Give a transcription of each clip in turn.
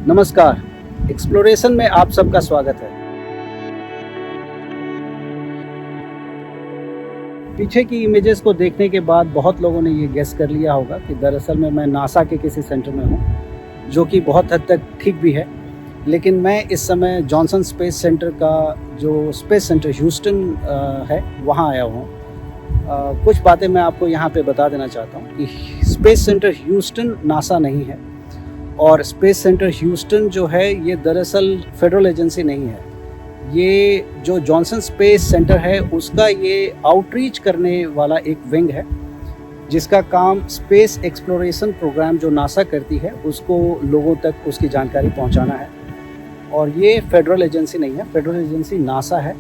नमस्कार, एक्सप्लोरेशन में आप सबका स्वागत है। पीछे की इमेजेस को देखने के बाद बहुत लोगों ने ये गेस कर लिया होगा कि दरअसल में मैं नासा के किसी सेंटर में हूँ, जो कि बहुत हद तक ठीक भी है। लेकिन मैं इस समय जॉनसन स्पेस सेंटर का जो स्पेस सेंटर ह्यूस्टन है, वहाँ आया हूँ। कुछ बातें मैं आपको यहाँ पे बता देना चाहता हूँ कि स्पेस सेंटर ह्यूस्टन नासा नहीं है, और स्पेस सेंटर ह्यूस्टन जो है ये दरअसल फेडरल एजेंसी नहीं है। ये जो जॉनसन स्पेस सेंटर है उसका ये आउटरीच करने वाला एक विंग है, जिसका काम स्पेस एक्सप्लोरेशन प्रोग्राम जो नासा करती है उसको लोगों तक उसकी जानकारी पहुंचाना है। और ये फेडरल एजेंसी नहीं है, फेडरल एजेंसी नासा है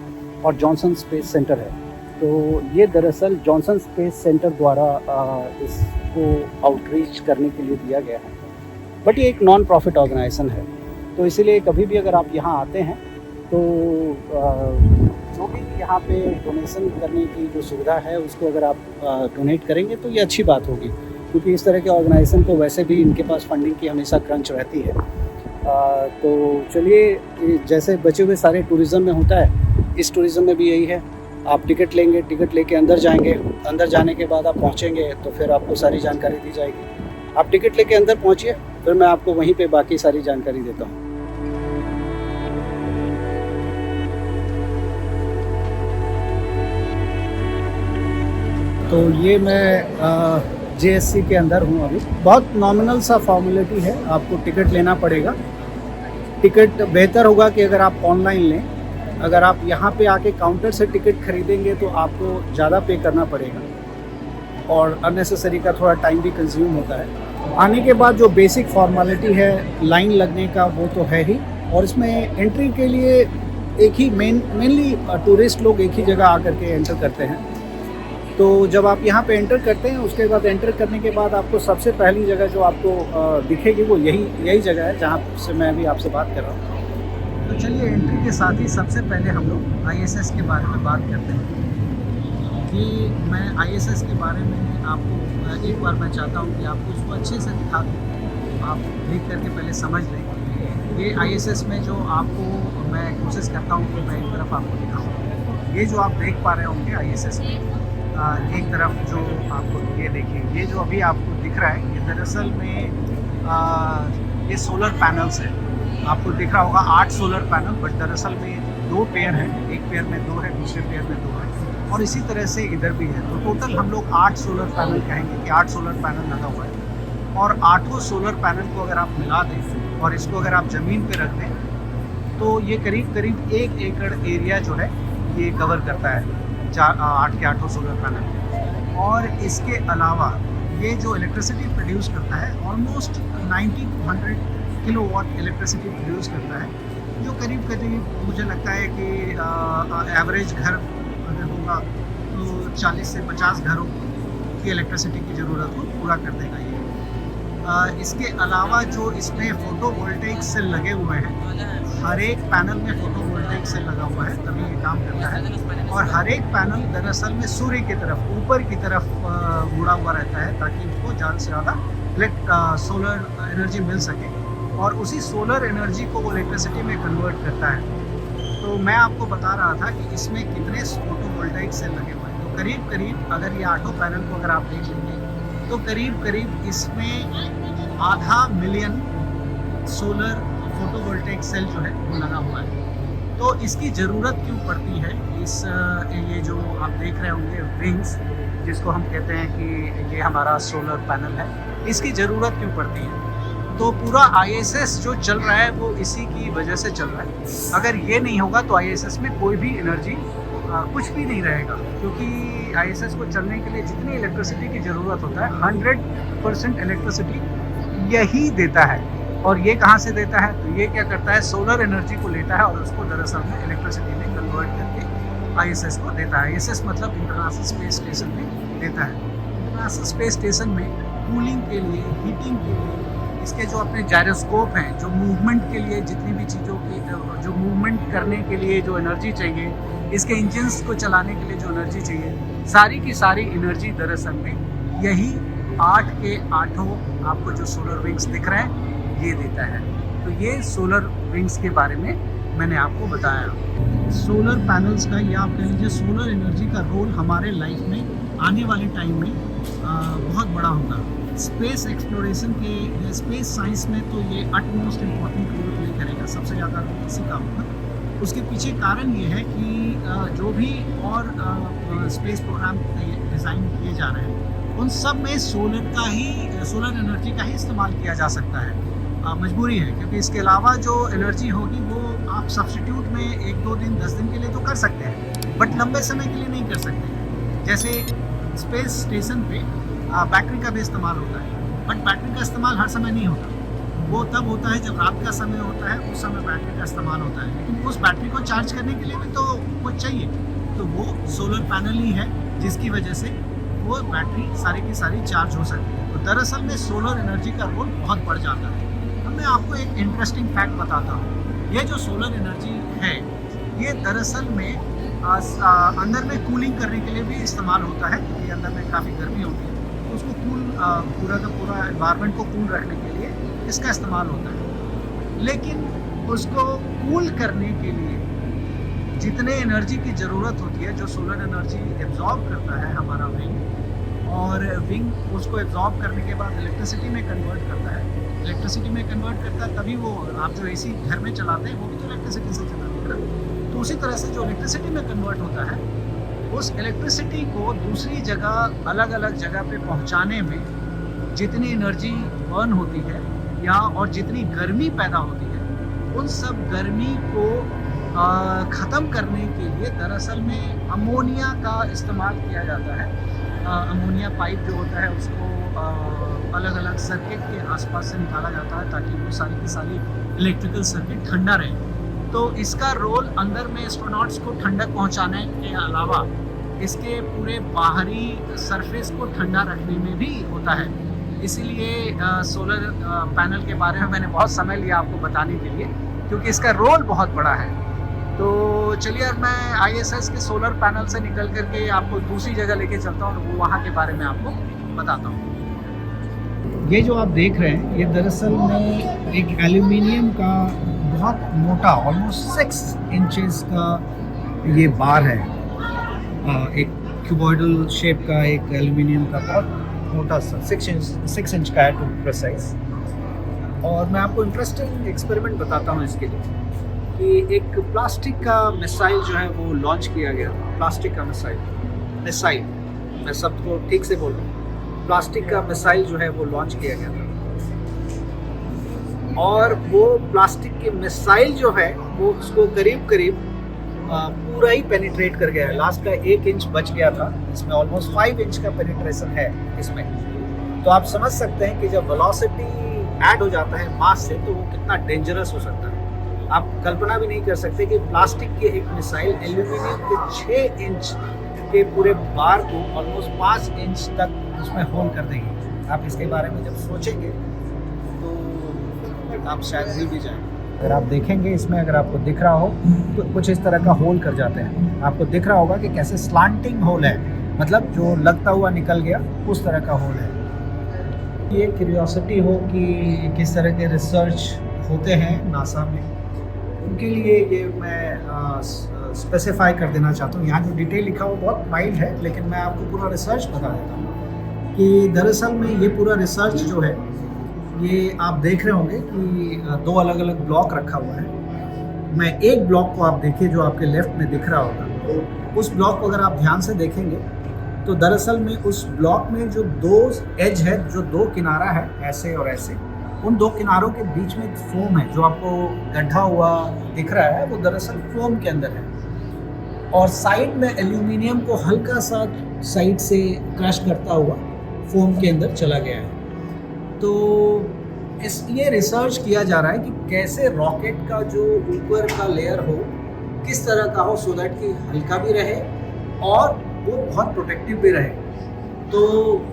और जॉनसन स्पेस सेंटर है। तो ये दरअसल जॉनसन स्पेस सेंटर द्वारा इसको आउटरीच करने के लिए दिया गया है, बट ये एक नॉन प्रॉफिट ऑर्गेनाइजेशन है। तो इसीलिए कभी भी अगर आप यहाँ आते हैं तो जो भी यहाँ पे डोनेशन करने की जो सुविधा है उसको अगर आप डोनेट करेंगे तो ये अच्छी बात होगी, क्योंकि इस तरह के ऑर्गेनाइजेशन को वैसे भी इनके पास फंडिंग की हमेशा क्रंच रहती है। तो चलिए, जैसे बचे हुए सारे टूरिज़्म में होता है, इस टूरिज़्म में भी यही है। आप टिकट लेंगे, टिकट लेके अंदर जाएंगे, अंदर जाने के बाद आप पहुँचेंगे तो फिर आपको सारी जानकारी दी जाएगी। आप टिकट लेके अंदर पहुँचिए, फिर मैं आपको वहीं पे बाकी सारी जानकारी देता हूँ। तो ये मैं जेएससी के अंदर हूँ अभी। बहुत नॉमिनल सा फॉर्मेलिटी है, आपको टिकट लेना पड़ेगा। टिकट बेहतर होगा कि अगर आप ऑनलाइन लें। अगर आप यहाँ पे आके काउंटर से टिकट खरीदेंगे तो आपको ज़्यादा पे करना पड़ेगा और अननेसेसरी का थोड़ा टाइम भी कंज्यूम होता है। आने के बाद जो बेसिक फॉर्मेलिटी है लाइन लगने का, वो तो है ही। और इसमें एंट्री के लिए एक ही मेनली टूरिस्ट लोग एक ही जगह आकर के एंटर करते हैं। तो जब आप यहाँ पे एंटर करते हैं, उसके बाद एंटर करने के बाद आपको सबसे पहली जगह जो आपको दिखेगी वो यही जगह है जहाँ से मैं अभी आपसे बात कर रहा हूँ। तो चलिए, एंट्री के साथ ही सबसे पहले हम लोग आईएसएस के बारे में बात करते हैं। कि मैं आईएसएस के बारे में आपको एक बार मैं चाहता हूँ कि आपको उसको अच्छे से दिखा दूँ, आप देख करके पहले समझ लें। ये आईएसएस में जो आपको मैं कोशिश करता हूँ कि मैं एक तरफ आपको दिखाऊँ। ये जो आप देख पा रहे होंगे आईएसएस में, एक तरफ जो आपको ये देखिए, ये जो अभी आपको दिख रहा है, ये दरअसल में ये सोलर पैनल्स है। आपको दिख रहा होगा 8 सोलर पैनल, बट दरअसल में 2 पेयर है, एक पेयर में 2 है, दूसरे पेयर में 2 है, और इसी तरह से इधर भी है। तो टोटल हम लोग 8 सोलर पैनल कहेंगे कि 8 सोलर पैनल लगा हुआ है। और 8 सोलर पैनल को अगर आप मिला दें और इसको अगर आप ज़मीन पे रख दें तो ये करीब 1 एकड़ एरिया जो है ये कवर करता है, 8 के 8 सोलर पैनल। और इसके अलावा ये जो इलेक्ट्रिसिटी प्रोड्यूस करता है, almost 90 to 100 kilowatt electricity produce करता है, जो करीब मुझे लगता है कि एवरेज घर अगर होगा तो 40 से 50 घरों की इलेक्ट्रिसिटी की ज़रूरत को पूरा कर देगा ये। इसके अलावा जो इसमें फोटोवोल्टेइक सेल लगे हुए हैं, हर एक पैनल में फोटोवोल्टेइक सेल लगा हुआ है, तभी ये काम करता है। और हर एक पैनल दरअसल में सूर्य की तरफ, ऊपर की तरफ मुड़ा हुआ रहता है, ताकि उसको ज़्यादा से ज़्यादा सोलर एनर्जी मिल सके, और उसी सोलर एनर्जी को वो इलेक्ट्रिसिटी में कन्वर्ट करता है। तो मैं आपको बता रहा था कि इसमें कितने फोटोवोल्टेइक सेल लगे हुए हैं। तो करीब अगर ये 8 पैनल को अगर आप देख लेंगे तो करीब इसमें 500,000 सोलर फोटोवोल्टेइक सेल जो है वो लगा हुआ है। तो इसकी ज़रूरत क्यों पड़ती है? ये जो आप देख रहे होंगे विंग्स, जिसको हम कहते हैं कि ये हमारा सोलर पैनल है, इसकी ज़रूरत क्यों पड़ती है? तो पूरा आईएसएस जो चल रहा है वो इसी की वजह से चल रहा है। अगर ये नहीं होगा तो आईएसएस में कोई भी एनर्जी कुछ भी नहीं रहेगा, क्योंकि आईएसएस को चलने के लिए जितनी इलेक्ट्रिसिटी की ज़रूरत होता है, 100% इलेक्ट्रिसिटी यही देता है। और ये कहाँ से देता है? तो ये क्या करता है, सोलर एनर्जी को लेता है और उसको दरअसल में इलेक्ट्रिसिटी में कन्वर्ट करके आईएसएस को देता है। आईएसएस मतलब इंटरनेशनल स्पेस स्टेशन में देता है। इंटरनेशनल स्पेस स्टेशन में कूलिंग के लिए, हीटिंग के लिए, इसके जो अपने जायरोस्कोप हैं, जो मूवमेंट के लिए, जितनी भी चीज़ों की जो मूवमेंट करने के लिए जो एनर्जी चाहिए, इसके इंजन्स को चलाने के लिए जो एनर्जी चाहिए, सारी की सारी एनर्जी दरअसल में यही 8 के 8 आपको जो सोलर विंग्स दिख रहे हैं, ये देता है। तो ये सोलर विंग्स के बारे में मैंने आपको बताया। सोलर पैनल्स का या आप कह लीजिए सोलर एनर्जी का रोल हमारे लाइफ में आने वाले टाइम में बहुत बड़ा होगा। स्पेस एक्सप्लोरेशन के या स्पेस साइंस में तो ये अटमोस्ट इम्पॉर्टेंट रोल प्ले करेगा, सबसे ज़्यादा रोल इसी का होगा। उसके पीछे कारण ये है कि जो भी और स्पेस प्रोग्राम डिज़ाइन किए जा रहे हैं उन सब में सोलर एनर्जी का ही इस्तेमाल किया जा सकता है। मजबूरी है, क्योंकि इसके अलावा जो एनर्जी होगी वो आप सब्स्टिट्यूट में 1-2 दिन 10 दिन के लिए तो कर सकते हैं, बट लंबे समय के लिए नहीं कर सकते। जैसे स्पेस स्टेशन पे बैटरी का भी इस्तेमाल होता है, बट बैटरी का इस्तेमाल हर समय नहीं होता। वो तब होता है जब रात का समय होता है, उस समय बैटरी का इस्तेमाल होता है। लेकिन उस बैटरी को चार्ज करने के लिए भी तो कुछ चाहिए, तो वो सोलर पैनल ही है जिसकी वजह से वो बैटरी सारी की सारी चार्ज हो सकती है। तो दरअसल में सोलर एनर्जी का रोल बहुत बढ़ जाता है। अब मैं आपको एक इंटरेस्टिंग फैक्ट बताता हूँ। ये जो सोलर एनर्जी है ये दरअसल में अंदर में कूलिंग करने के लिए भी इस्तेमाल होता है, क्योंकि अंदर में काफ़ी गर्मी होती है, तो उसको पूरा का पूरा एनवायरनमेंट को कूल रखने के लिए इसका इस्तेमाल होता है। लेकिन उसको कूल करने के लिए जितने एनर्जी की ज़रूरत होती है, जो सोलर एनर्जी एब्जॉर्ब करता है हमारा विंग, और विंग उसको एब्जॉर्ब करने के बाद इलेक्ट्रिसिटी में कन्वर्ट करता है। इलेक्ट्रिसिटी में कन्वर्ट करता है तभी वो आप जो एसी घर में चलाते हैं वो भी तो इलेक्ट्रिसिटी से चलाते हैं। तो उसी तरह से जो इलेक्ट्रिसिटी में कन्वर्ट होता है, उस इलेक्ट्रिसिटी को दूसरी जगह अलग अलग जगह पे पहुंचाने में जितनी एनर्जी बर्न होती है या और जितनी गर्मी पैदा होती है, उन सब गर्मी को ख़त्म करने के लिए दरअसल में अमोनिया का इस्तेमाल किया जाता है। अमोनिया पाइप जो होता है उसको अलग अलग सर्किट के आसपास से निकाला जाता है ताकि वो सारी की सारी इलेक्ट्रिकल सर्किट ठंडा रहे। तो इसका रोल अंदर में एस्ट्रोनॉट्स को ठंडक पहुंचाने के अलावा इसके पूरे बाहरी सरफेस को ठंडा रखने में भी होता है। इसीलिए सोलर पैनल के बारे में मैंने बहुत समय लिया आपको बताने के लिए, क्योंकि इसका रोल बहुत बड़ा है। तो चलिए अब मैं ISS के सोलर पैनल से निकल करके आपको दूसरी जगह लेके चलता हूँ और वो वहाँ के बारे में आपको बताता हूँ। ये जो आप देख रहे हैं ये दरअसल में एक एल्यूमिनियम का बहुत मोटा ऑलमोस्ट 6 इंचेस का ये बार है। एक क्यूबॉइडल शेप का एक एल्यूमिनियम का बहुत मोटा सा 6 इंच का है टू प्रिसाइज। और मैं आपको इंटरेस्टिंग एक्सपेरिमेंट बताता हूँ इसके लिए कि एक प्लास्टिक का मिसाइल जो है वो लॉन्च किया गया। प्लास्टिक का मिसाइल मैं शब्द को ठीक से बोल रहा हूँ, प्लास्टिक का मिसाइल जो है वो लॉन्च किया गया था। और वो प्लास्टिक के मिसाइल जो है वो उसको करीब पूरा ही पेनिट्रेट कर गया है। लास्ट का 1 इंच बच गया था, इसमें ऑलमोस्ट 5 इंच का पेनिट्रेशन है इसमें। तो आप समझ सकते हैं कि जब वेलोसिटी ऐड हो जाता है मास से तो वो कितना डेंजरस हो सकता है। आप कल्पना भी नहीं कर सकते कि प्लास्टिक के एक मिसाइल एल्यूमिनियम के 6 इंच के पूरे बार को ऑलमोस्ट 5 इंच तक उसमें होल कर देंगे। आप इसके बारे में जब सोचेंगे तो आप शायद हिल भी जाएंगे। अगर आप देखेंगे इसमें, अगर आपको दिख रहा हो तो कुछ इस तरह का होल कर जाते हैं। आपको दिख रहा होगा कि कैसे स्लांटिंग होल है, मतलब जो लगता हुआ निकल गया उस तरह का होल है। ये क्यूरियोसिटी हो कि किस तरह के रिसर्च होते हैं नासा में, उनके लिए ये मैं स्पेसिफाई कर देना चाहता हूँ। यहाँ जो डिटेल लिखा हो बहुत वाइड है, लेकिन मैं आपको पूरा रिसर्च बता देता हूँ कि दरअसल में ये पूरा रिसर्च जो है ये आप देख रहे होंगे कि 2 अलग अलग ब्लॉक रखा हुआ है। मैं एक ब्लॉक को आप देखिए जो आपके लेफ्ट में दिख रहा होगा, उस ब्लॉक को अगर आप ध्यान से देखेंगे तो दरअसल में उस ब्लॉक में जो 2 एज है, जो 2 किनारा है ऐसे और ऐसे, उन 2 किनारों के बीच में फोम है जो आपको गड्ढा हुआ दिख रहा है, वो दरअसल फोम के अंदर है। और साइड में एल्यूमिनियम को हल्का सा साइड से क्रश करता हुआ फोम के अंदर चला गया है। तो ये रिसर्च किया जा रहा है कि कैसे रॉकेट का जो ऊपर का लेयर हो किस तरह का हो, सो दैट कि हल्का भी रहे और वो बहुत प्रोटेक्टिव भी रहे। तो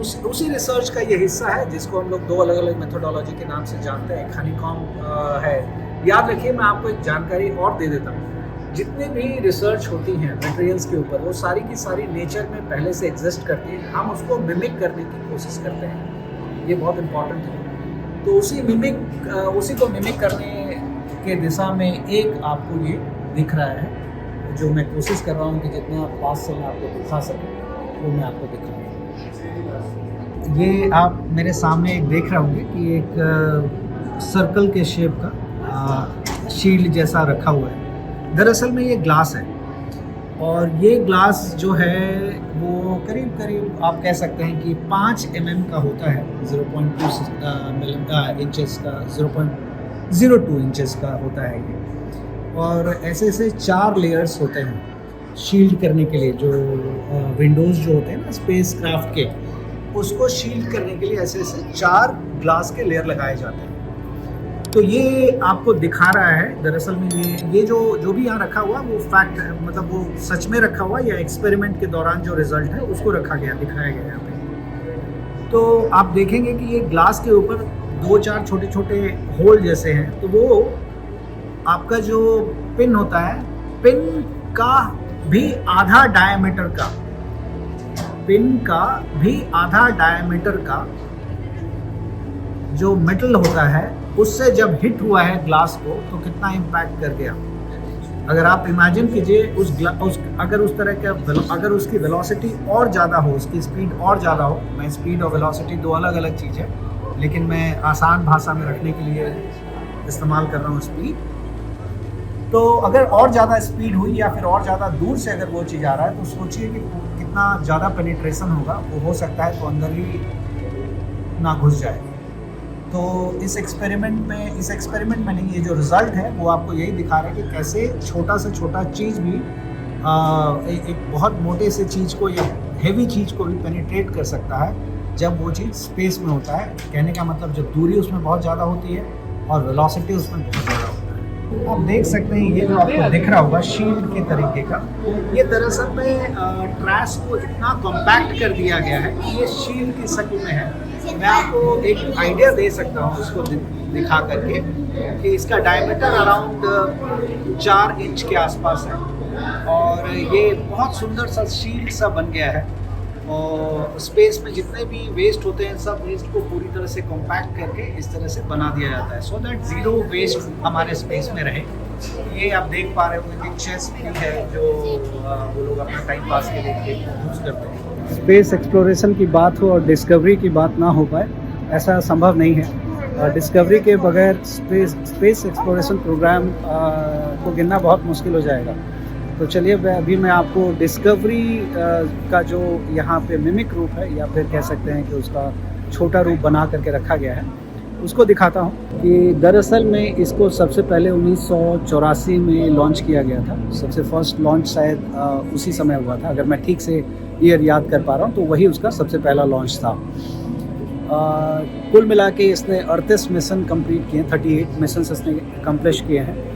उसी रिसर्च का ये हिस्सा है जिसको हम लोग 2 अलग अलग मेथोडोलॉजी के नाम से जानते हैं। हनीकॉम्ब है। याद रखिए, मैं आपको एक जानकारी और दे देता हूँ, जितने भी रिसर्च होती हैं मटेरियल्स के ऊपर वो सारी की सारी नेचर में पहले से एग्जिस्ट करती है। हम उसको मिमिक करने की कोशिश करते हैं, ये बहुत इम्पॉर्टेंट है। तो उसी को मिमिक करने के दिशा में एक आपको ये दिख रहा है, जो मैं कोशिश कर रहा हूँ कि जितना पास से मैं आपको दिखा सकूँ वो मैं आपको दिखाऊँ। ये आप मेरे सामने एक देख रहे होंगे कि एक सर्कल के शेप का शील्ड जैसा रखा हुआ है। दरअसल में ये ग्लास है, और ये ग्लास जो है वो करीब करीब आप कह सकते हैं कि 5 mm का होता है, 0.2 इंचेस का, 0.02 इंचेस का होता है ये। और ऐसे ऐसे 4 लेयर्स होते हैं शील्ड करने के लिए, जो विंडोज़ जो होते हैं ना स्पेस क्राफ्ट के, उसको शील्ड करने के लिए ऐसे ऐसे 4 ग्लास के लेयर लगाए जाते हैं। तो ये आपको दिखा रहा है दरअसल में ये जो भी यहाँ रखा हुआ वो फैक्ट, मतलब वो सच में रखा हुआ या एक्सपेरिमेंट के दौरान जो रिजल्ट है उसको दिखाया गया यहाँ पे। तो आप देखेंगे कि ये ग्लास के ऊपर 2-4 छोटे छोटे होल जैसे हैं, तो वो आपका जो पिन होता है, पिन का भी आधा डायमीटर का, पिन का भी आधा डायमीटर का जो मेटल होता है, उससे जब हिट हुआ है ग्लास को तो कितना इम्पैक्ट कर गया। अगर आप इमेजिन कीजिए अगर उस तरह का अगर उसकी वेलोसिटी और ज़्यादा हो, उसकी स्पीड और ज़्यादा हो, मैं स्पीड और वेलोसिटी 2 अलग अलग चीज़ है, लेकिन मैं आसान भाषा में रखने के लिए इस्तेमाल कर रहा हूँ स्पीड। तो अगर और ज़्यादा स्पीड हुई या फिर और ज़्यादा दूर से अगर वो चीज़ आ रहा है, तो सोचिए कि कितना ज़्यादा पेनिट्रेशन होगा। वो हो सकता है तो अंदर ही ना घुस जाए। तो इस एक्सपेरिमेंट में नहीं, ये जो रिज़ल्ट है वो आपको यही दिखा रहा है कि कैसे छोटा से छोटा चीज़ भी एक बहुत मोटे से चीज़ को या हेवी चीज़ को भी पेनिट्रेट कर सकता है जब वो चीज़ स्पेस में होता है। कहने का मतलब जब दूरी उसमें बहुत ज़्यादा होती है और वेलोसिटी उसमें बहुत ज़्यादा होता है। आप देख सकते हैं ये जो आपको दिख रहा होगा शील्ड के तरीके का, ये दरअसल में ट्रैश को इतना कॉम्पैक्ट कर दिया गया है कि ये शील्ड की शक्ल में है। मैं आपको एक आइडिया दे सकता हूँ इसको दिखा करके कि इसका डायमीटर अराउंड 4 इंच के आसपास है, और ये बहुत सुंदर सा शील्ड सा बन गया है। और स्पेस में जितने भी वेस्ट होते हैं, सब वेस्ट को पूरी तरह से कॉम्पैक्ट करके इस तरह से बना दिया जाता है, सो दैट ज़ीरो वेस्ट हमारे स्पेस में रहे। ये आप देख पा रहे होंगे कि चेस भी है जो वो लोग अपना टाइम पास के लिए यूज़ करते हैं। स्पेस एक्सप्लोरेशन की बात हो और डिस्कवरी की बात ना हो पाए, ऐसा संभव नहीं है। डिस्कवरी के बगैर स्पेस एक्सप्लोरेशन प्रोग्राम को गिनना बहुत मुश्किल हो जाएगा। तो चलिए अभी मैं आपको डिस्कवरी का जो यहाँ पे मिमिक रूप है, या फिर कह सकते हैं कि उसका छोटा रूप बना करके रखा गया है, उसको दिखाता हूँ कि दरअसल में इसको सबसे पहले 1984 में लॉन्च किया गया था। सबसे फर्स्ट लॉन्च शायद उसी समय हुआ था, अगर मैं ठीक से ईयर याद कर पा रहा हूँ, तो वही उसका सबसे पहला लॉन्च था। कुल मिला के इसने 38 मिशन कंप्लीट किए, 38 मिशन इसने कंप्लीट किए हैं।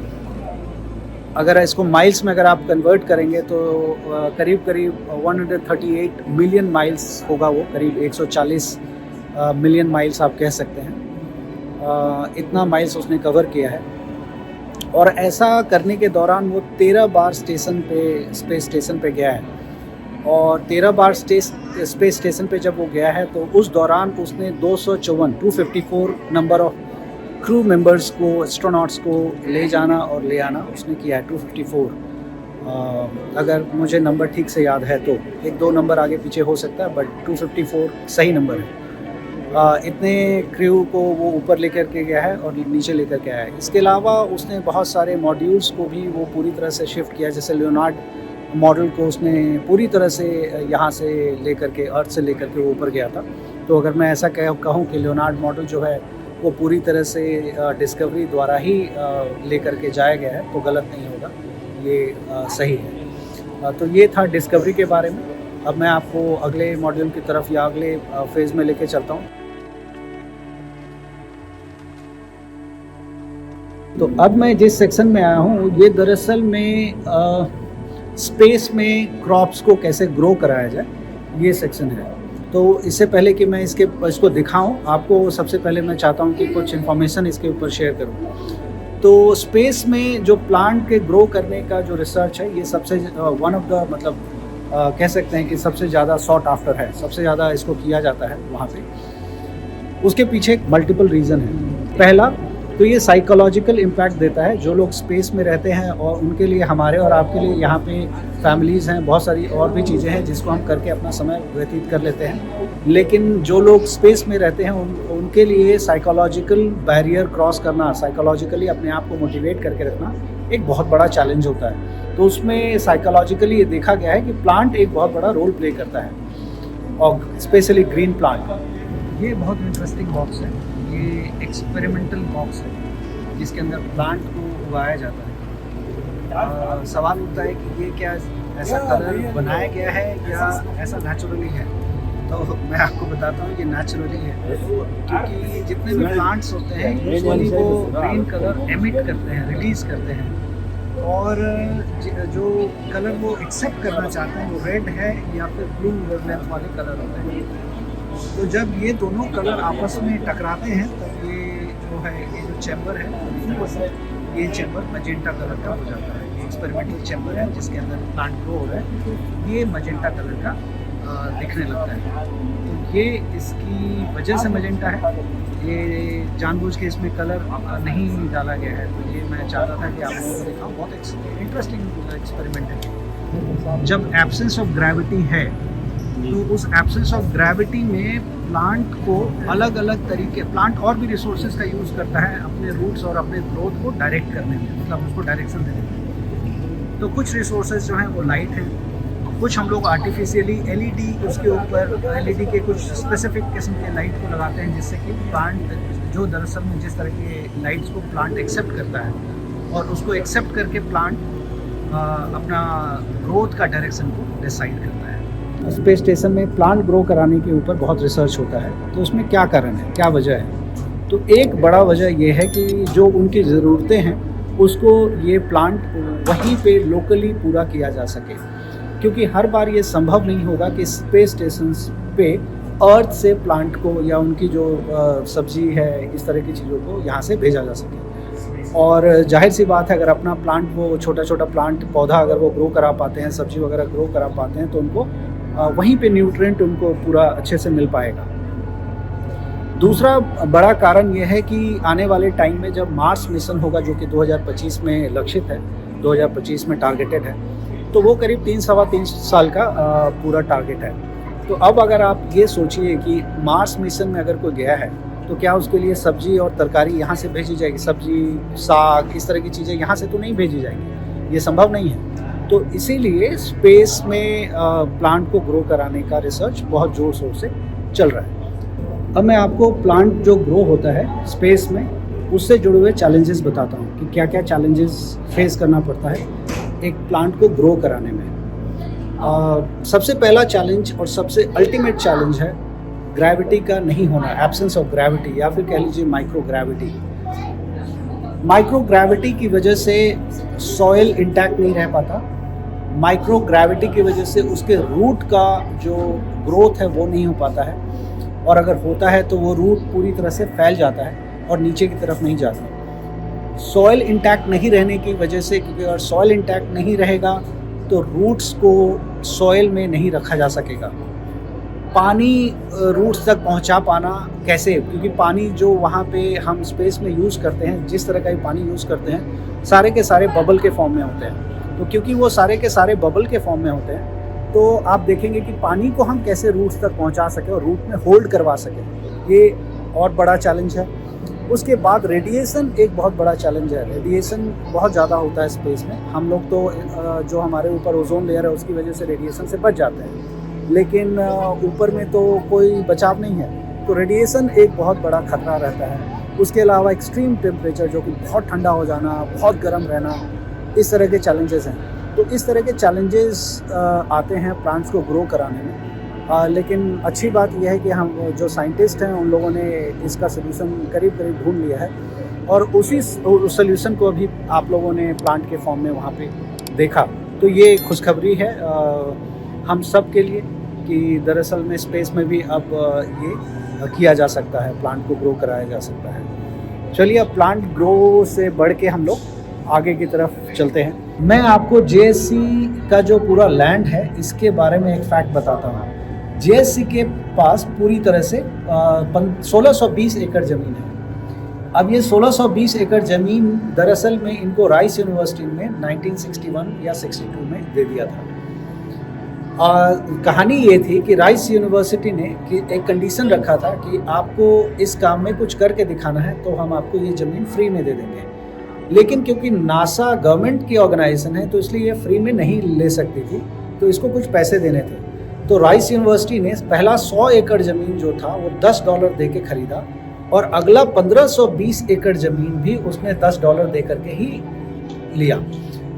अगर इसको माइल्स में अगर आप कन्वर्ट करेंगे तो करीब करीब 138 मिलियन माइल्स होगा, वो करीब 140 मिलियन माइल्स आप कह सकते हैं। इतना माइल्स उसने कवर किया है, और ऐसा करने के दौरान वो 13 बार स्पेस स्टेशन पे गया है। और 13 बार स्पेस स्टेशन पे जब वो गया है, तो उस दौरान उसने 254 नंबर ऑफ क्रू मेंबर्स को, एस्ट्रोनॉट्स को ले जाना और ले आना उसने किया है, 254। अगर मुझे नंबर ठीक से याद है तो 1-2 नंबर आगे पीछे हो सकता है, बट 254 सही नंबर है। इतने क्रू को वो ऊपर लेकर के गया है और नीचे लेकर के आया है। इसके अलावा उसने बहुत सारे मॉड्यूल्स को भी वो पूरी तरह से शिफ्ट किया, जैसे लियोनार्ड मॉडल को उसने पूरी तरह से यहाँ से लेकर के, अर्थ से लेकर के वो ऊपर गया था। तो अगर मैं ऐसा कहूँ कि लियोनार्ड मॉडल जो है वो पूरी तरह से डिस्कवरी द्वारा ही लेकर के जाया गया है, तो गलत नहीं होगा, ये सही है। तो ये था डिस्कवरी के बारे में। अब मैं आपको अगले मॉड्यूल की तरफ या अगले फेज़ में लेके चलता हूँ। तो अब मैं जिस सेक्शन में आया हूँ, ये दरअसल में स्पेस में क्रॉप्स को कैसे ग्रो कराया जाए, ये सेक्शन है। तो इससे पहले कि मैं इसको दिखाऊं आपको, सबसे पहले मैं चाहता हूं कि कुछ इन्फॉर्मेशन इसके ऊपर शेयर करूं। तो स्पेस में जो प्लांट के ग्रो करने का जो रिसर्च है, ये सबसे वन ऑफ द मतलब कह सकते हैं कि सबसे ज़्यादा सॉट आफ्टर है, सबसे ज़्यादा इसको किया जाता है वहाँ पे। उसके पीछे मल्टीपल रीज़न है। पहला तो ये साइकोलॉजिकल इम्पैक्ट देता है। जो लोग स्पेस में रहते हैं और उनके लिए, हमारे और आपके लिए यहाँ पे फैमिलीज़ हैं, बहुत सारी और भी चीज़ें हैं जिसको हम करके अपना समय व्यतीत कर लेते हैं। लेकिन जो लोग स्पेस में रहते हैं उनके लिए साइकोलॉजिकल बैरियर क्रॉस करना, साइकोलॉजिकली अपने आप को मोटिवेट करके रखना एक बहुत बड़ा चैलेंज होता है। तो उसमें साइकोलॉजिकली ये देखा गया है कि प्लांट एक बहुत बड़ा रोल प्ले करता है, और स्पेशली ग्रीन प्लांट। ये बहुत इंटरेस्टिंग बॉक्स है। ये एक्सपेरिमेंटल बॉक्स है जिसके अंदर प्लांट को उगाया जाता है। सवाल उठता है कि ये क्या ऐसा कलर बनाया गया है या ऐसा नेचुरली है। तो मैं आपको बताता हूँ ये नेचुरली है, क्योंकि जितने भी प्लांट्स होते हैं यूजुअली वो ग्रीन कलर एमिट करते हैं, रिलीज़ करते हैं, और जो कलर वो एक्सेप्ट करना चाहते हैं वो रेड है या फिर ब्लू वेवलेंथ वाले कलर होते हैं। तो जब ये दोनों कलर आपस में टकराते हैं तब ये जो है, ये जो चैम्बर है, ये चैम्बर मजेंटा कलर का हो जाता है। ये एक्सपेरिमेंटल चैम्बर है जिसके अंदर प्लांट ग्रो हो रहा है, ये मजेंटा कलर का दिखने लगता है। तो ये इसकी वजह से मजेंटा है। ये जानबूझ के इसमें कलर नहीं डाला गया है। तो ये मैं चाहता था कि आप लोगों को दिखाऊं। बहुत इंटरेस्टिंग एक्सपेरिमेंट है। जब एब्सेंस ऑफ ग्रेविटी है तो उस एब्सेंस ऑफ ग्रेविटी में प्लांट को अलग अलग तरीके, प्लांट और भी रिसोर्सेज का यूज़ करता है अपने रूट्स और अपने ग्रोथ को डायरेक्ट करने में, मतलब उसको डायरेक्शन देने में। तो कुछ रिसोर्सेज जो हैं वो लाइट हैं, कुछ हम लोग आर्टिफिशियली एलईडी, उसके ऊपर एलईडी के कुछ स्पेसिफिक किस्म के लाइट को लगाते हैं जिससे कि प्लांट जो दरअसल में जिस तरह के लाइट्स को प्लांट एक्सेप्ट करता है और उसको एक्सेप्ट करके प्लांट अपना ग्रोथ का डायरेक्शन को डिसाइड करता है। स्पेस स्टेशन में प्लांट ग्रो कराने के ऊपर बहुत रिसर्च होता है। तो उसमें क्या कारण है, क्या वजह है? तो एक बड़ा वजह ये है कि जो उनकी ज़रूरतें हैं उसको ये प्लांट वहीं पे लोकली पूरा किया जा सके, क्योंकि हर बार ये संभव नहीं होगा कि स्पेस स्टेशन पे अर्थ से प्लांट को या उनकी जो सब्जी है, इस तरह की चीज़ों को यहाँ से भेजा जा सके। और जाहिर सी बात है, अगर अपना प्लांट, वो छोटा छोटा प्लांट पौधा अगर वो ग्रो करा पाते हैं, सब्जी वगैरह ग्रो करा पाते हैं, तो उनको वहीं पे न्यूट्रिएंट उनको पूरा अच्छे से मिल पाएगा। दूसरा बड़ा कारण ये है कि आने वाले टाइम में जब मार्स मिशन होगा, जो कि 2025 में लक्षित है, 2025 में टारगेटेड है, तो वो करीब 3-3.25 साल का पूरा टारगेट है। तो अब अगर आप ये सोचिए कि मार्स मिशन में अगर कोई गया है तो क्या उसके लिए सब्जी और तरकारी यहाँ से भेजी जाएगी? सब्जी, साग, इस तरह की चीज़ें यहाँ से तो नहीं भेजी जाएंगी, ये संभव नहीं है। तो इसीलिए स्पेस में प्लांट को ग्रो कराने का रिसर्च बहुत ज़ोर शोर से चल रहा है। अब मैं आपको प्लांट जो ग्रो होता है स्पेस में, उससे जुड़े हुए चैलेंजेस बताता हूँ कि क्या क्या चैलेंजेस फेस करना पड़ता है एक प्लांट को ग्रो कराने में। सबसे पहला चैलेंज और सबसे अल्टीमेट चैलेंज है ग्रेविटी का नहीं होना, एब्सेंस ऑफ ग्रेविटी, या फिर कह लीजिए माइक्रो ग्रेविटी। माइक्रो ग्रेविटी की वजह से सॉइल इंटैक्ट नहीं रह पाता। माइक्रो ग्रेविटी की वजह से उसके रूट का जो ग्रोथ है वो नहीं हो पाता है, और अगर होता है तो वो रूट पूरी तरह से फैल जाता है और नीचे की तरफ नहीं जाता। सॉइल इंटैक्ट नहीं रहने की वजह से, क्योंकि अगर सॉइल इंटैक्ट नहीं रहेगा तो रूट्स को सॉइल में नहीं रखा जा सकेगा। पानी रूट्स तक पहुंचा पाना कैसे? क्योंकि पानी जो वहाँ पे हम स्पेस में यूज़ करते हैं, जिस तरह का भी पानी यूज़ करते हैं, सारे के सारे बबल के फॉर्म में होते हैं। तो क्योंकि वो सारे के सारे बबल के फॉर्म में होते हैं, तो आप देखेंगे कि पानी को हम कैसे रूट्स तक पहुँचा सकें और रूट में होल्ड करवा सकें, ये और बड़ा चैलेंज है। उसके बाद रेडिएशन एक बहुत बड़ा चैलेंज है। रेडिएशन बहुत ज़्यादा होता है स्पेस में। हम लोग तो जो हमारे ऊपर ओजोन लेयर है उसकी वजह से रेडिएशन से बच जाते हैं, लेकिन ऊपर में तो कोई बचाव नहीं है। तो रेडिएशन एक बहुत बड़ा खतरा रहता है। उसके अलावा एक्सट्रीम टेम्परेचर, जो कि बहुत ठंडा हो जाना, बहुत गर्म रहना, इस तरह के चैलेंजेस हैं। तो इस तरह के चैलेंजेस आते हैं प्लांट्स को ग्रो कराने में। लेकिन अच्छी बात यह है कि हम जो साइंटिस्ट हैं उन लोगों ने इसका सलूशन करीब करीब ढूंढ लिया है, और उसी सलूशन को अभी आप लोगों ने प्लांट के फॉर्म में वहाँ पे देखा। तो ये खुशखबरी है हम सब के लिए कि दरअसल में स्पेस में भी अब ये किया जा सकता है, प्लांट को ग्रो कराया जा सकता है। चलिए अब प्लांट ग्रो से बढ़ के हम लोग आगे की तरफ चलते हैं। मैं आपको JSC का जो पूरा लैंड है इसके बारे में एक फैक्ट बताता हूँ। जेएससी के पास पूरी तरह से 1620 एकड़ ज़मीन है। अब ये 1620 एकड़ ज़मीन दरअसल में इनको राइस यूनिवर्सिटी में 1961 या 62 में दे दिया था। कहानी ये थी कि राइस यूनिवर्सिटी ने कि एक कंडीशन रखा था कि आपको इस काम में कुछ करके दिखाना है तो हम आपको ये ज़मीन फ्री में दे देंगे। लेकिन क्योंकि नासा गवर्नमेंट की ऑर्गेनाइजेशन है तो इसलिए ये फ्री में नहीं ले सकती थी, तो इसको कुछ पैसे देने थे। तो राइस यूनिवर्सिटी ने पहला 100 एकड़ ज़मीन जो था वो $10 दे के खरीदा और अगला 1520 एकड़ ज़मीन भी उसने $10 दे करके ही लिया।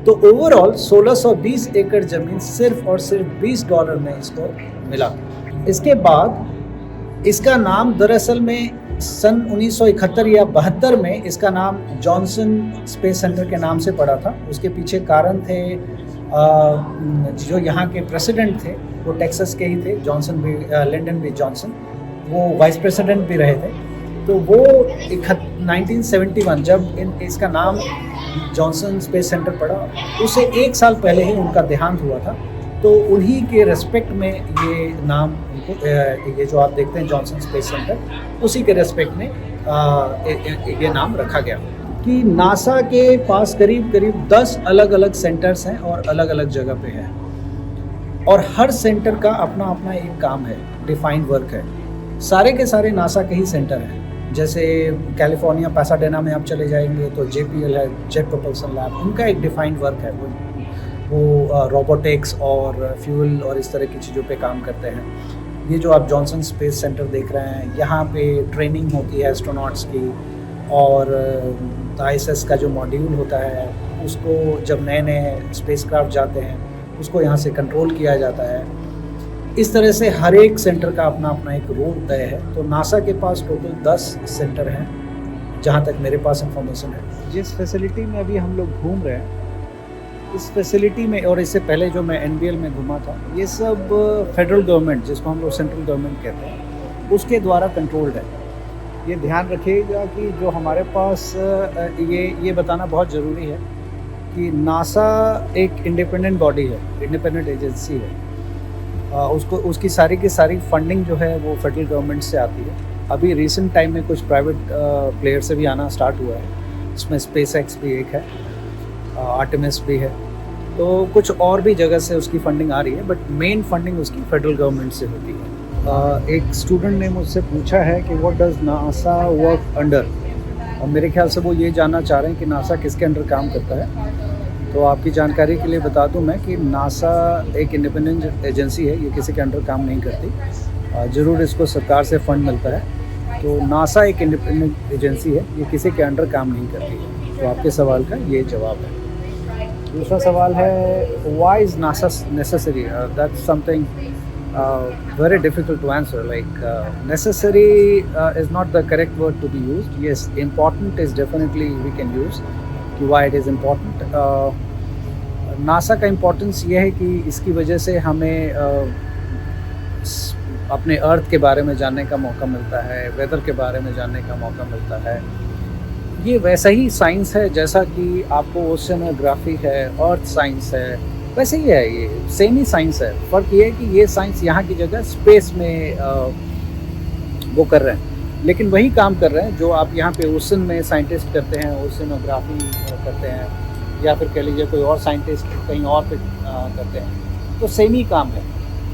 तो ओवरऑल 1620 एकड़ ज़मीन सिर्फ और सिर्फ $20 में इसको मिला। इसके बाद इसका नाम दरअसल में सन 1971 या 72 में इसका नाम जॉनसन स्पेस सेंटर के नाम से पड़ा था। उसके पीछे कारण थे जो यहाँ के प्रेसिडेंट थे वो टेक्सास के ही थे, लिंडन बी जॉनसन, वो वाइस प्रेसिडेंट भी रहे थे। तो वो 1971 जब इसका नाम जॉनसन स्पेस सेंटर पड़ा, उससे 1 साल पहले ही उनका देहांत हुआ था। तो उन्हीं के रेस्पेक्ट में ये नाम ये जो आप देखते हैं जॉनसन स्पेस सेंटर, उसी के रेस्पेक्ट में ये नाम रखा गया। कि नासा के पास करीब 10 अलग अलग सेंटर्स हैं और अलग अलग जगह पे हैं, और हर सेंटर का अपना अपना एक काम है, डिफाइंड वर्क है। सारे के सारे नासा के ही सेंटर हैं। जैसे कैलिफोर्निया पैसाडेना में आप चले जाएंगे तो JPL है, जेट प्रोपल्सन लैब, उनका एक डिफाइंड वर्क है। वो रोबोटिक्स और फ्यूल और इस तरह की चीज़ों पे काम करते हैं। ये जो आप जॉनसन स्पेस सेंटर देख रहे हैं, यहाँ पे ट्रेनिंग होती है एस्ट्रोनॉट्स की, और ISS का जो मॉड्यूल होता है उसको जब नए नए स्पेसक्राफ्ट जाते हैं उसको यहाँ से कंट्रोल किया जाता है। इस तरह से हर एक सेंटर का अपना अपना एक रोल तय है। तो नासा के पास टोटल 10 सेंटर हैं जहाँ तक मेरे पास इंफॉर्मेशन है। जिस फैसिलिटी में अभी हम लोग घूम रहे हैं, इस फैसिलिटी में और इससे पहले जो मैं NBL में घूमा था, ये सब फेडरल गवर्नमेंट, जिसको हम लोग सेंट्रल गवर्नमेंट कहते हैं, उसके द्वारा कंट्रोल्ड है। ये ध्यान रखिएगा कि जो हमारे पास ये बताना बहुत ज़रूरी है कि नासा एक इंडिपेंडेंट बॉडी है, इंडिपेंडेंट एजेंसी है। उसकी सारी की सारी फंडिंग जो है वो फेडरल गवर्नमेंट से आती है। अभी रिसेंट टाइम में कुछ प्राइवेट प्लेयर से भी आना स्टार्ट हुआ है। इसमें SpaceX भी एक है, आर्टेमिस भी है, तो कुछ और भी जगह से उसकी फंडिंग आ रही है, बट मेन फंडिंग उसकी फेडरल गवर्नमेंट से होती है। एक स्टूडेंट ने मुझसे पूछा है कि what does NASA work under, और मेरे ख्याल से वो ये जानना चाह रहे हैं कि नासा किसके अंडर काम करता है। तो आपकी जानकारी के लिए बता दूं मैं कि नासा एक इंडिपेंडेंट एजेंसी है, ये किसी के अंडर काम नहीं करती। ज़रूर इसको सरकार से फंड मिलता है। तो नासा एक इंडिपेंडेंट एजेंसी है, ये किसी के अंडर काम नहीं करती। तो आपके सवाल का ये जवाब है। दूसरा सवाल है why is NASA necessary, that's something very difficult to answer. Like necessary is not the correct word to be used. Yes, important is definitely we can use. Why it is important? NASA का importance ये है कि इसकी वजह से हमें अपने अर्थ के बारे में जानने का मौका मिलता है, वेदर के बारे में जानने का मौका मिलता है। ये वैसा ही साइंस है जैसा कि आपको ओशियनोग्राफी है, अर्थ साइंस है, वैसे ही है, ये सेम ही साइंस है। फ़र्क ये है कि ये साइंस यहाँ की जगह स्पेस में वो कर रहे हैं, लेकिन वही काम कर रहे हैं जो आप यहाँ पे ओशन में साइंटिस्ट करते हैं, ओशियनोग्राफी करते हैं, या फिर कह लीजिए कोई और साइंटिस्ट कहीं और पे करते हैं। तो सेम ही काम है,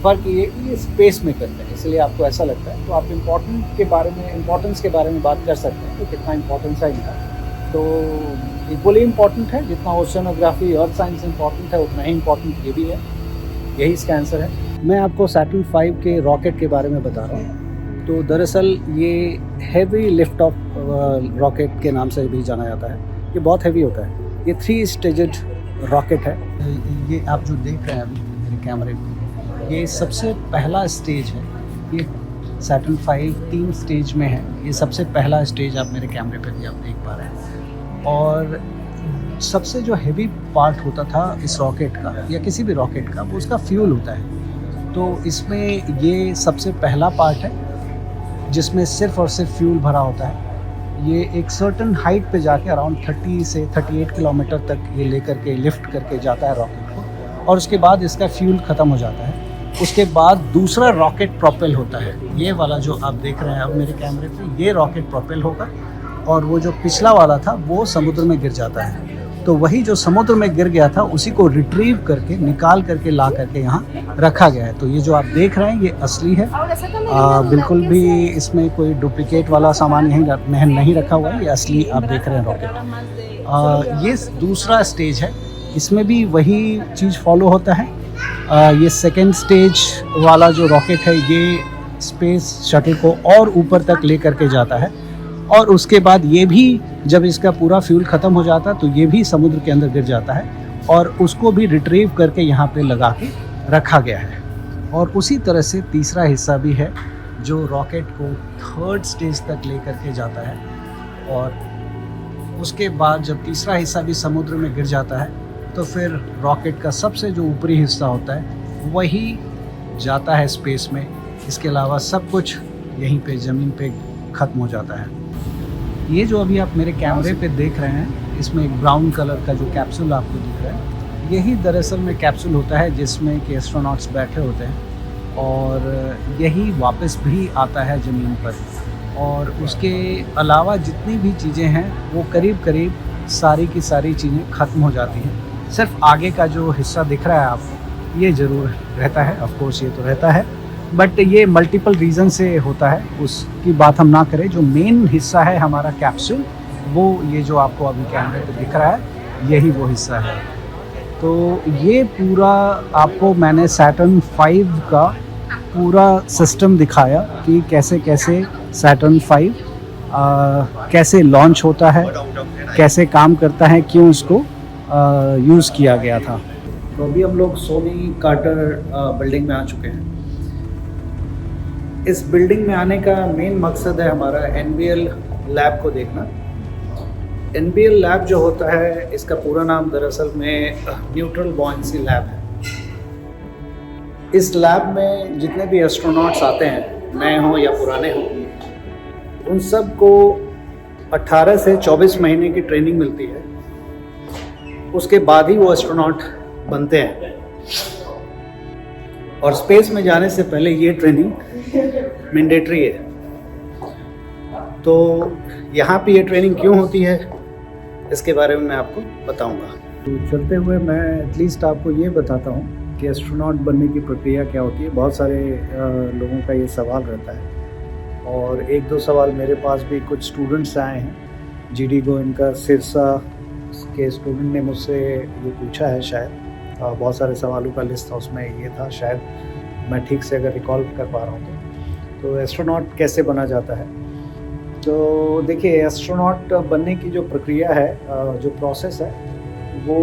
फ़र्क ये कि ये स्पेस में करते हैं, इसलिए आपको ऐसा लगता है। तो आप इम्पोर्टेंस के बारे में बात कर सकते हैं, तो कितना इम्पोर्टेंस है इनका। तो इक्वली इम्पॉर्टेंट है, जितना ओशियनोग्राफी और साइंस इम्पॉर्टेंट है उतना ही इम्पॉर्टेंट ये भी है। यही इसका आंसर है। मैं आपको सैटर्न 5 के रॉकेट के बारे में बता रहा हूँ। तो दरअसल ये हैवी लिफ्ट ऑफ रॉकेट के नाम से भी जाना जाता है। ये बहुत हैवी होता है। ये 3 स्टेजेड रॉकेट है। ये आप जो देख रहे हैं अभी मेरे कैमरे में, ये सबसे पहला स्टेज है। ये सैटर्न 5 3 स्टेज में है। ये सबसे पहला स्टेज आप मेरे कैमरे पे भी आप देख पा रहे हैं। और सबसे जो हैवी पार्ट होता था इस रॉकेट का या किसी भी रॉकेट का, वो उसका फ्यूल होता है। तो इसमें ये सबसे पहला पार्ट है जिसमें सिर्फ और सिर्फ फ्यूल भरा होता है। ये एक सर्टन हाइट पे जाके अराउंड 30 से 38 किलोमीटर तक ये लेकर के लिफ्ट करके जाता है रॉकेट को, और उसके बाद इसका फ्यूल ख़त्म हो जाता है। उसके बाद दूसरा रॉकेट प्रोपेल होता है, ये वाला जो आप देख रहे हैं अब मेरे कैमरे पे, ये रॉकेट प्रोपेल होगा। और वो जो पिछला वाला था वो समुद्र में गिर जाता है। तो वही जो समुद्र में गिर गया था उसी को रिट्रीव करके निकाल करके ला करके यहाँ रखा गया है। तो ये जो आप देख रहे हैं ये असली है, बिल्कुल भी इसमें कोई डुप्लीकेट वाला सामान यहीं नहीं रखा हुआ है, ये असली आप देख रहे हैं रॉकेट। ये दूसरा स्टेज है, इसमें भी वही चीज़ फॉलो होता है। ये सेकेंड स्टेज वाला जो रॉकेट है ये स्पेस शटल को और ऊपर तक ले करके जाता है, और उसके बाद ये भी जब इसका पूरा फ्यूल ख़त्म हो जाता है तो ये भी समुद्र के अंदर गिर जाता है, और उसको भी रिट्रीव करके यहाँ पे लगा के रखा गया है। और उसी तरह से तीसरा हिस्सा भी है जो रॉकेट को थर्ड स्टेज तक ले करके जाता है, और उसके बाद जब तीसरा हिस्सा भी समुद्र में गिर जाता है तो फिर रॉकेट का सबसे जो ऊपरी हिस्सा होता है वही जाता है स्पेस में। इसके अलावा सब कुछ यहीं पे ज़मीन पे ख़त्म हो जाता है। ये जो अभी आप मेरे कैमरे पे देख रहे हैं, इसमें एक ब्राउन कलर का जो कैप्सूल आपको दिख रहा है, यही दरअसल में कैप्सूल होता है जिसमें कि एस्ट्रोनॉट्स बैठे होते हैं, और यही वापस भी आता है ज़मीन पर। और उसके अलावा जितनी भी चीज़ें हैं वो करीब करीब सारी की सारी चीज़ें ख़त्म हो जाती हैं। सिर्फ आगे का जो हिस्सा दिख रहा है आपको ये ज़रूर रहता है, ऑफ कोर्स ये तो रहता है, बट ये मल्टीपल रीज़न से होता है, उसकी बात हम ना करें। जो मेन हिस्सा है हमारा कैप्सूल, वो ये जो आपको अभी कैमरे पे दिख रहा है यही वो हिस्सा है। तो ये पूरा आपको मैंने सैटर्न 5 का पूरा सिस्टम दिखाया कि कैसे कैसे सैटर्न 5 कैसे लॉन्च होता है, कैसे काम करता है, क्यों उसको यूज़ किया गया था। तो अभी हम लोग सोनी कार्टर बिल्डिंग में आ चुके हैं। इस बिल्डिंग में आने का मेन मकसद है हमारा NBL लैब को देखना। NBL लैब जो होता है, इसका पूरा नाम दरअसल में न्यूट्रल बॉयंसी लैब है। इस लैब में जितने भी एस्ट्रोनॉट्स आते हैं, नए हों या पुराने हों, उन सब को 18 से 24 महीने की ट्रेनिंग मिलती है। उसके बाद ही वो एस्ट्रोनॉट बनते हैं, और स्पेस में जाने से पहले ये ट्रेनिंग मैंडेटरी है। तो यहाँ पे ये ट्रेनिंग क्यों होती है इसके बारे में मैं आपको बताऊंगा। तो चलते हुए मैं एटलीस्ट आपको ये बताता हूँ कि एस्ट्रोनॉट बनने की प्रक्रिया क्या होती है। बहुत सारे लोगों का ये सवाल रहता है, और एक दो सवाल मेरे पास भी कुछ स्टूडेंट्स आए हैं। GD गोविंद का सिरसा के स्टूडेंट ने मुझसे ये पूछा है, शायद बहुत सारे सवालों का लिस्ट था, उसमें ये था, शायद मैं ठीक से अगर रिकॉल कर पा रहा हूँ तो एस्ट्रोनॉट कैसे बना जाता है। तो देखिए, एस्ट्रोनॉट बनने की जो प्रक्रिया है, जो प्रोसेस है, वो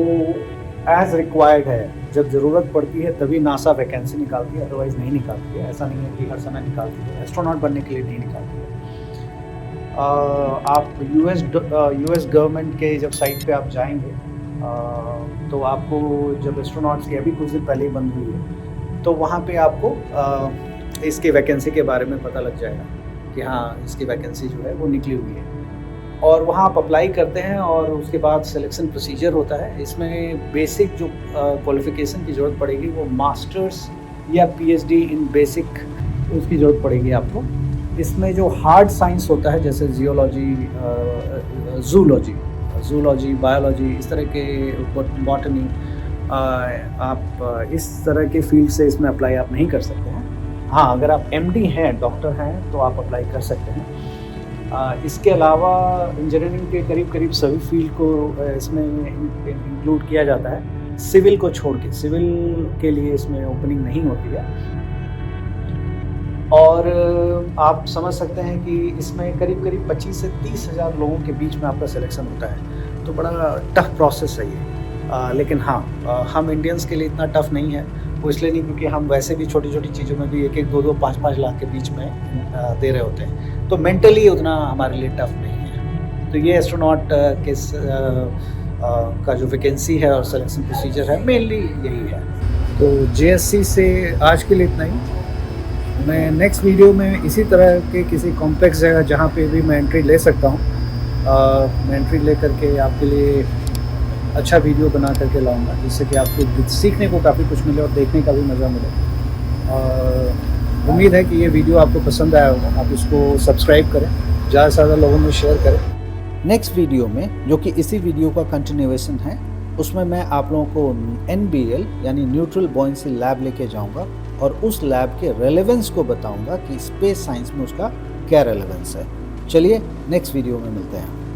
एज रिक्वायर्ड है। जब ज़रूरत पड़ती है तभी नासा वैकेंसी निकालती है, अदरवाइज़ नहीं निकालती है। ऐसा नहीं है कि हर समय निकालती है, एस्ट्रोनॉट बनने के लिए नहीं निकालती है। आप US गवर्नमेंट के जब साइट पे आप जाएंगे तो आपको, जब एस्ट्रोनॉट्स की अभी कुछ दिन पहले ही बंद हुई है, तो वहाँ पे आपको इसकी वैकेंसी के बारे में पता लग जाएगा कि हाँ, इसकी वैकेंसी जो है वो निकली हुई है, और वहाँ आप अप्लाई करते हैं। और उसके बाद सिलेक्शन प्रोसीजर होता है। इसमें बेसिक जो क्वालिफ़िकेशन की ज़रूरत पड़ेगी वो मास्टर्स या PhD इन बेसिक, उसकी ज़रूरत पड़ेगी आपको। इसमें जो हार्ड साइंस होता है, जैसे जियोलॉजी, जूलॉजी, बायोलॉजी, इस तरह के, बॉटनी, आप इस तरह के फील्ड से इसमें अप्लाई आप नहीं कर सकते हैं। हाँ, अगर आप MD हैं, डॉक्टर हैं, तो आप अप्लाई कर सकते हैं। इसके अलावा इंजीनियरिंग के करीब करीब सभी फील्ड को इसमें इंक्लूड किया जाता है, सिविल को छोड़ के। सिविल के लिए इसमें ओपनिंग नहीं होती है। और आप समझ सकते हैं कि इसमें करीब करीब 25 से 30 हज़ार लोगों के बीच में आपका सिलेक्शन होता है। तो बड़ा टफ प्रोसेस है ये। लेकिन हाँ, हम इंडियंस के लिए इतना टफ नहीं है। वो इसलिए नहीं क्योंकि हम वैसे भी छोटी छोटी चीज़ों में भी 1-1, 2-2, 5-5 लाख के बीच में दे रहे होते हैं। तो मेंटली उतना हमारे लिए टफ नहीं है। तो ये एस्ट्रोनॉट के का जो वैकेंसी है और सिलेक्शन प्रोसीजर है, मेनली यही है। तो JSC से आज के लिए इतना ही। मैं नेक्स्ट वीडियो में इसी तरह के किसी कॉम्प्लेक्स जगह जहाँ पे भी मैं एंट्री ले सकता हूँ, मैं एंट्री ले करके आपके लिए अच्छा वीडियो बना करके लाऊंगा, जिससे कि आपको सीखने को काफ़ी कुछ मिले और देखने का भी मज़ा मिले। और उम्मीद है कि ये वीडियो आपको पसंद आया होगा। आप इसको सब्सक्राइब करें, ज़्यादा से ज़्यादा लोगों में शेयर करें। नेक्स्ट वीडियो में, जो कि इसी वीडियो का कंटिन्यूएशन है, उसमें मैं आप लोगों को NBL यानी न्यूट्रल बॉयंसी लैब लेके जाऊंगा और उस लैब के रेलेवेंस को बताऊंगा कि स्पेस साइंस में उसका क्या रेलेवेंस है। चलिए नेक्स्ट वीडियो में मिलते हैं।